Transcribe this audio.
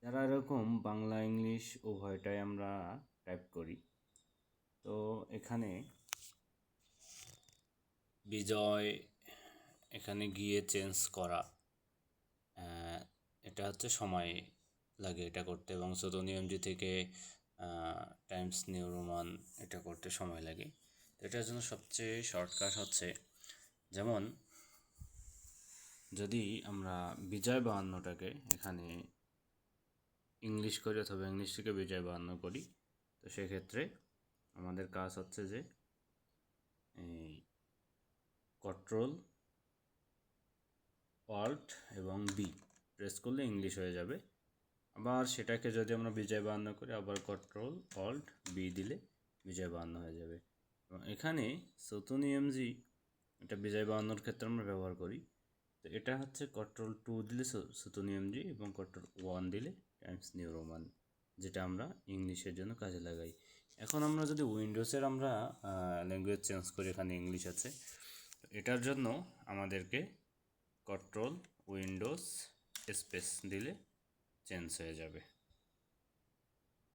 যারা এরকম বাংলা ইংলিশ উভয়টাই আমরা টাইপ করি, তো এখানে বিজয় এখানে গিয়ে চেঞ্জ করা, এটা হচ্ছে সময় লাগে এটা করতে, এবং নিয়মজি থেকে টাইমস নিউ রোমান এটা করতে সময় লাগে। এটার জন্য সবচেয়ে শর্টকাট হচ্ছে, যেমন যদি আমরা বিজয় 52টাকে এখানে ইংলিশ করি অথবা ইংলিশ থেকে বিজয় 52 করি, তো সেক্ষেত্রে আমাদের কাজ হচ্ছে যে এই কন্ট্রোল অল্ট এবং বি প্রেস করলে ইংলিশ হয়ে যাবে। আবার সেটাকে যদি আমরা বিজয় 52 করি, আবার কন্ট্রোল অল্ট বি দিলে বিজয় 52 হয়ে যাবে। এবং এখানে নিয়মজি এটা বিজয় 52-র ক্ষেত্রে আমরা ব্যবহার করি। তো এটা হচ্ছে কন্ট্রোল 2 দিলে নিয়মজি এবং কন্ট্রোল 1 দিলে টাইমস নিউ রোমান, যেটা আমরা ইংলিশের জন্য কাজে লাগাই। এখন আমরা যদি উইন্ডোজের আমরা ল্যাঙ্গুয়েজ চেঞ্জ করি, এখানে ইংলিশ আছে, এটার জন্য আমাদেরকে কন্ট্রোল উইন্ডোজ স্পেস দিলে চেঞ্জ হয়ে যাবে।